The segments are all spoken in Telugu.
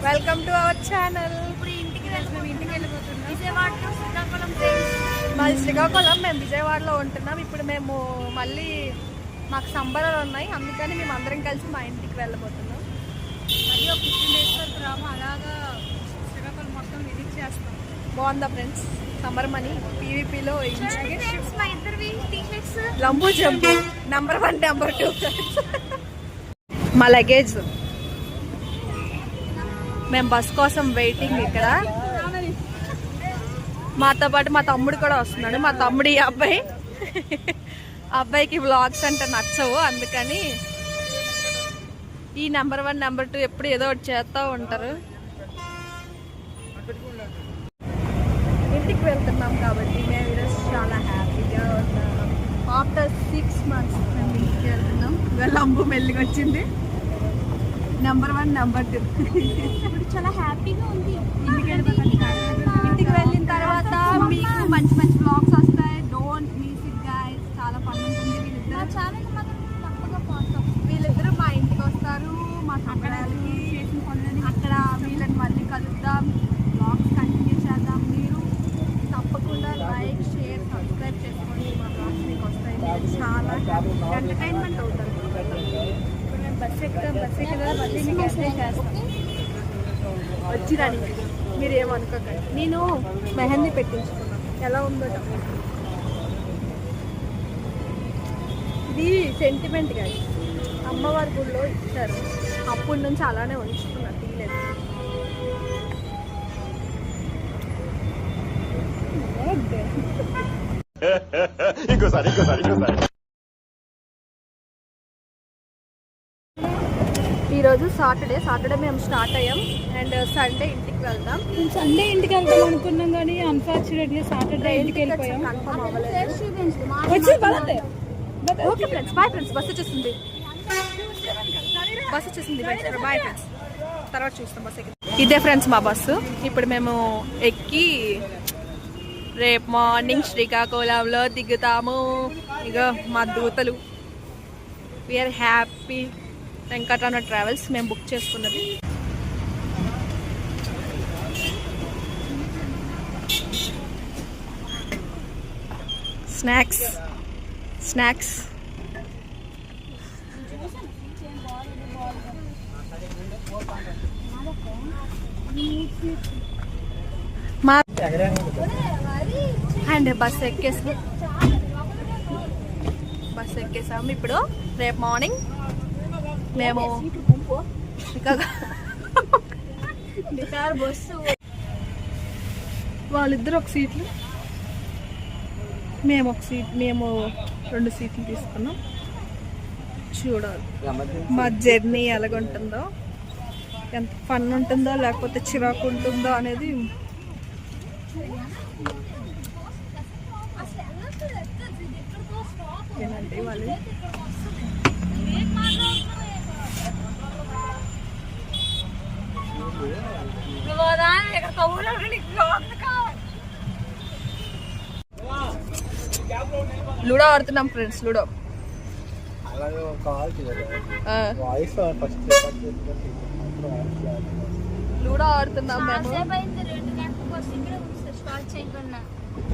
Welcome to our channel. ఇప్పుడు ఇంటికి వెళ్ళిపోతున్నాం. విజయవాడలో శ్రీకాకుళం మాది శ్రీకాకుళం, మేము విజయవాడలో ఉంటున్నాం. ఇప్పుడు మేము మళ్ళీ మాకు సంబరాలు ఉన్నాయి, అందుకని మేము అందరం కలిసి మా ఇంటికి వెళ్ళబోతున్నాం. మళ్ళీ ఒక 15 days వరకు రాము, అలాగా శ్రీకాకుళం మొత్తం విజిట్ చేస్తాం. బాగుందా ఫ్రెండ్స్? సమ్మర్ మనీ పీవీపీలో మా ఇద్దరివి టీషర్ట్స్ లంబూ జంబు నెంబర్ 1 నెంబర్ 2. మా లగేజ్ మేము బస్ కోసం వెయిటింగ్. ఇక్కడ మాతో పాటు మా తమ్ముడు కూడా వస్తున్నాడు. మా తమ్ముడు ఈ అబ్బాయికి వ్లాగ్స్ అంటే నచ్చవు, అందుకని ఈ నెంబర్ 1 నెంబర్ 2 ఎప్పుడు ఏదో ఒకటి చేస్తూ ఉంటారు. ఇంటికి వెళ్తున్నాం కాబట్టి మేము ఈరోజు చాలా హ్యాపీగా ఉన్నాం. ఆఫ్టర్ 6 months మేము ఇంటికి వెళ్తున్నాం. లంబు మెల్లిగా వచ్చింది. నెంబర్ 1 నెంబర్ 2 ఇప్పుడు చాలా హ్యాపీగా ఉంది. ఇంటికి వెళ్ళిన తర్వాత మీకు మంచి మంచి బ్లాగ్స్ వస్తాయి. Don't miss it guys. చాలా ఫన్ ఉంటుంది. వీళ్ళిద్దరూ మా ఇంటికి వస్తారు, మా సంబరాలకి. అక్కడ వీళ్ళని మళ్ళీ కలుద్దాం, బ్లాగ్స్ కంటిన్యూ చేద్దాం. మీరు తప్పకుండా లైక్, షేర్, సబ్స్క్రైబ్ చేసుకోండి. మా బ్లాగ్స్ మీకు వస్తాయి. మీరు చాలా ఎంటర్టైన్మెంట్ అవుతారు. ఇప్పుడు మేము బస్ ఎక్కుతాం, మళ్ళీ మీకు ఎంజాయ్ చేస్తాం. వచ్చిరండి, మీరు ఏమనుకోకండి. నేను మెహందీ పెట్టించుకున్నాను, ఎలా ఉందో ఇది సెంటిమెంట్ గా అమ్మవారి గుడిలో ఇచ్చారు. అప్పటి నుంచి అలానే ఉంచుకున్నా, తీయలేదు. ఈరోజు సాటర్డే మేము స్టార్ట్ అయ్యాం అండ్ సండే ఇంటికి వెళ్తాం. సండే ఇంటికి వెళ్దాం అనుకున్నాం కానీ అన్ఫార్చునేట్లీ సాటర్డే ఇంటికి వెళ్ళిపోయాం. కన్ఫర్మ్ అవ్వలేదు. Okay friends, bye friends. Bus వచ్చేసింది. బాయ్ ఫ్రెండ్స్, తర్వాత చూస్తాం బస్ ఎక్కి. ఇదే ఫ్రెండ్స్ మా బస్సు. ఇప్పుడు మేము ఎక్కి రేపు మార్నింగ్ శ్రీకాకుళంలో దిగుతాము. ఇక మా దూతలు వీఆర్ హ్యాపీ. వెంకటరమణ ట్రావెల్స్ మేము బుక్ చేసుకున్నది. స్నాక్స్ అండ్ బస్ ఎక్కేసాము. ఇప్పుడు రేపు మార్నింగ్ మేము వాళ్ళిద్దరు ఒక సీట్లు, మేము 2 సీట్లు తీసుకున్నాం. చూడాలి మా జర్నీ ఎలాగుంటుందో, ఎంత ఫన్ ఉంటుందో లేకపోతే చిరాకు ఉంటుందో అనేది. ఏనండి వాళ్ళు లూడో ఆడుతున్నాం ఫ్రెండ్స్. లూడో ఆడుతున్నాం మేము.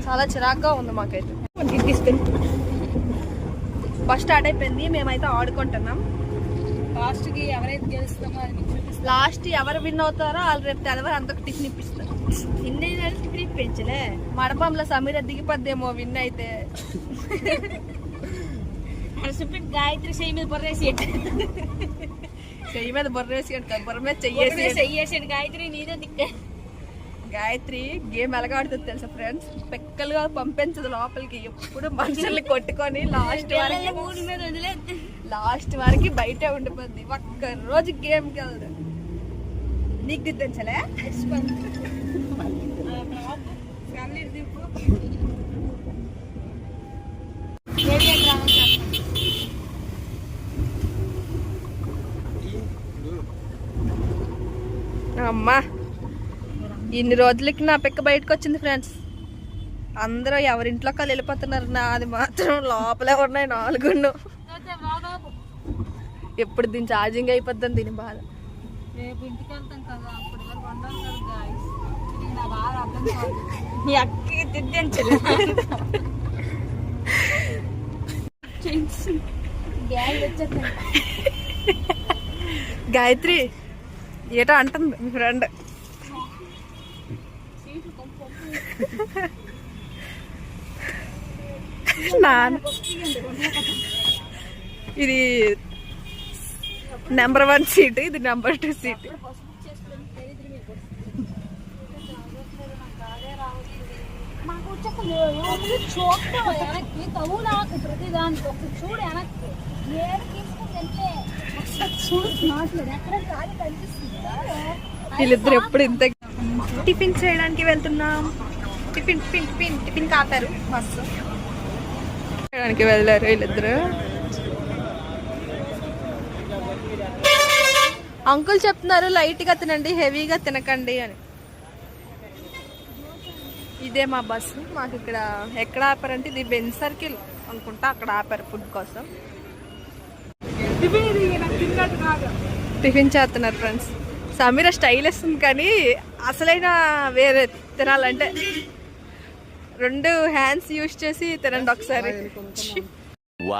చాలా చిరాగ్గా ఉంది మాకైతే. బస్ స్టార్ట్ అయిపోయింది, మేమైతే ఆడుకుంటున్నాం. లాస్ట్ ఎవరు విన్ అవుతారో వాళ్ళు రేపు తెలవారు అంతకు టిఫిన్ ఇప్పిస్తారు. టిఫిన్ ఇప్పించలే మడపంలో సమీర దిగిపోద్దేమో విన్ అయితే. గాయత్రి చెయ్యి మీద బొర్రేసి బొర్ర మీద చెయ్యేసి గాయత్రి నీదే దిక్కే. గాయత్రి గేమ్ ఎలాగాడుతుంది తెలుసా ఫ్రెండ్స్? పెక్కలుగా పంపించదు లోపలికి. ఎప్పుడు మనుషుల్ని కొట్టుకొని లాస్ట్ వరకు బయటే ఉండిపోద్ది. ఒక్క రోజు గేమ్కి వెళ్దు. నీకు దిద్దించలే అమ్మా. ఇన్ని రోజులకి నా పిక్క బయటకు వచ్చింది ఫ్రెండ్స్. అందరూ ఎవరింట్లోకి వాళ్ళు వెళ్ళిపోతున్నారు, నాది మాత్రం లోపలే ఉన్నాయి 4. ఎప్పుడు దీని ఛార్జింగ్ అయిపోద్దని దీని బాధ. రేపు ఇంటికి వెళ్తాం కదా, అప్పుడు వరకు వండాలి కదా గాయస్. ఇది నా బాగా అర్థం కాదు. ఈ అక్కకి తిద్దించలే గ్యాస్ వచ్చేది. గాయత్రి ఏటో అంటుంది మీ ఫ్రెండ్. ఇది నెంబర్ 1 సీట్, ఇది నెంబర్ 2 సీట్. ప్రతిదానికి ఒక చూడు వెనక్కి ఏడు తీసుకుని వెళ్తే చూడు ఎక్కడ గాలి కనిపిస్తుంది. వీళ్ళిద్దరు ఎప్పుడు ఇంత. టిఫిన్ చేయడానికి వెళ్తున్నాం. టిఫిన్ టిఫిన్ టిఫిన్ టిఫిన్ కాతారు బస్సు చేయడానికి వెళ్ళారు వీళ్ళిద్దరు. అంకుల్ చెప్తున్నారు లైట్గా తినండి, హెవీగా తినకండి అని. ఇదే మా బస్సు. మాకు ఇక్కడ ఎక్కడ ఆపారంటే ఇది బెంజ్ సర్కిల్ అనుకుంటా, అక్కడ ఆపారు ఫుడ్ కోసం. టిఫిన్ చేస్తున్నారు ఫ్రెండ్స్. సమీర స్టైల్ ఇస్తుంది కానీ అసలైన వేరే తినాలంటే 2 హ్యాండ్స్ యూజ్ చేసి తినండి ఒకసారి.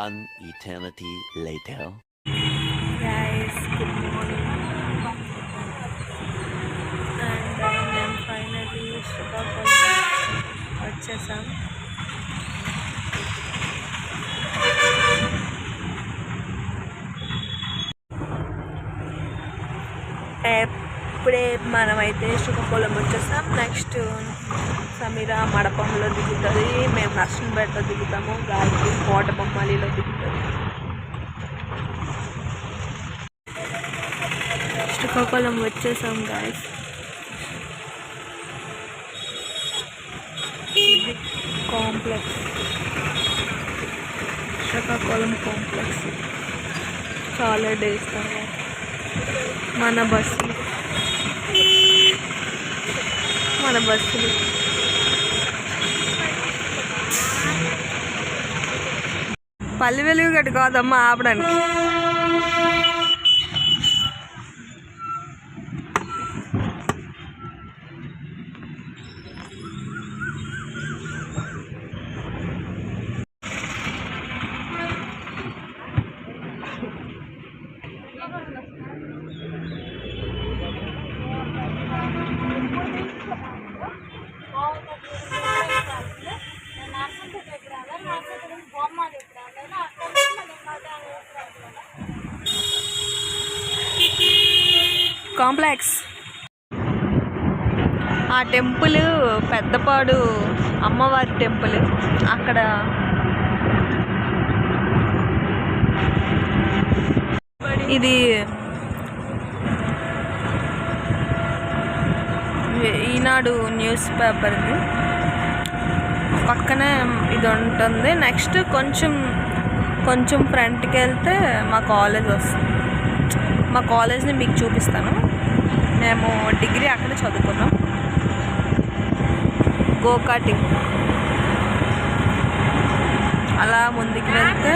One eternity later. Guys, good morning. And మేము ఫైనల్లీ శ్రీకాకుళం వచ్చేసాం. ఇప్పుడే మనమైతే శ్రీకాకుళం వచ్చేసాం. నెక్స్ట్ సమీర మడపంలో దిగుతుంది, మేము నర్సంపేటలో దిగుతాము, గాయత్రి కోటబొమ్మాలిలో దిగుతుంది. శ్రీకాకుళం వచ్చేసాం గాయస్. ఇది కాంప్లెక్స్, శ్రీకాకుళం కాంప్లెక్స్. చాలా డేస్ తర్వాత మన బస్సులు పల్లి వెలుగు గట్టు కాదమ్మా ఆపడానికి. కాంప్లెక్స్. ఆ టెంపుల్ పెద్దపాడు అమ్మవారి టెంపుల్. అక్కడ ఇది ఈనాడు న్యూస్ పేపర్ది పక్కనే ఇది ఉంటుంది. నెక్స్ట్ కొంచెం ఫ్రంట్కి వెళ్తే మా కాలేజ్ వస్తుంది. మా కాలేజ్ని మీకు చూపిస్తాను. మేము డిగ్రీ అక్కడ చదువుకున్నాం, గోకాటి. అలా ముందుకు వెళ్తే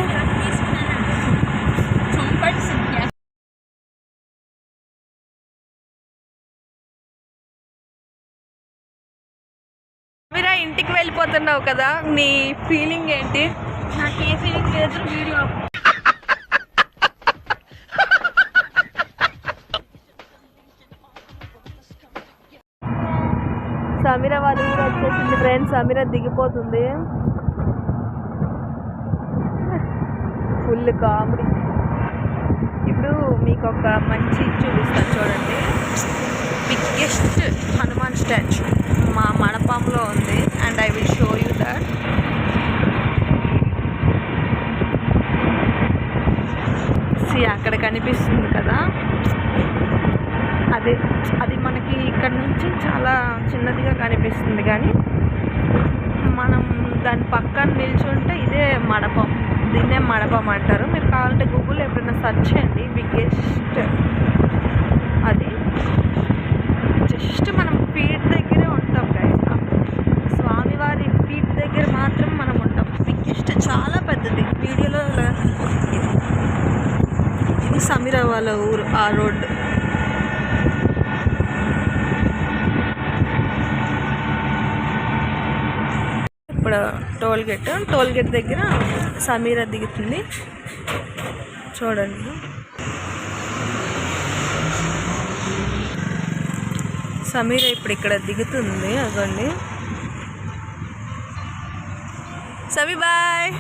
మీరా ఇంటికి వెళ్ళిపోతున్నావు కదా, నీ ఫీలింగ్ ఏంటి? నాకు ఏ ఫీలింగ్ లేదు. వీడియో సమీర వాళ్ళ ఊరు వచ్చేసింది ఫ్రెండ్స్. సమీర దిగిపోతుంది. Full comedy. ఇప్పుడు మీకు ఒక మంచి చూపిస్తాను చూడండి. బిగ్గెస్ట్ హనుమాన్ స్టాచ్యూ మా మడపంలో ఉంది. And I will show you that. అక్కడ కనిపిస్తుంది కదా, అది మనకి ఇక్కడ నుంచి చాలా చిన్నదిగా కనిపిస్తుంది, కానీ మనం దాని పక్కన నిల్చుంటే ఇదే మడపం. దీన్నే మడపం అంటారు. మీరు కావాలంటే గూగుల్ ఎప్పుడైనా సెర్చ్ చేయండి. బిగ్గెస్ట్ అది జస్ట్ మనం ఫీట్ దగ్గరే ఉంటాం గైస్. స్వామివారి ఫీట్ దగ్గర మాత్రం మనం ఉంటాం. బిగ్గెస్ట్ చాలా పెద్దది. వీడియోలో ఇది సమీర వాళ్ళ ఊరు. ఆ రోడ్డు ఇప్పుడు టోల్ గేట్ దగ్గర సమీర దిగుతుంది చూడండి. సమీర ఇప్పుడు ఇక్కడ దిగుతుంది. అదండి సమీ బాయ్.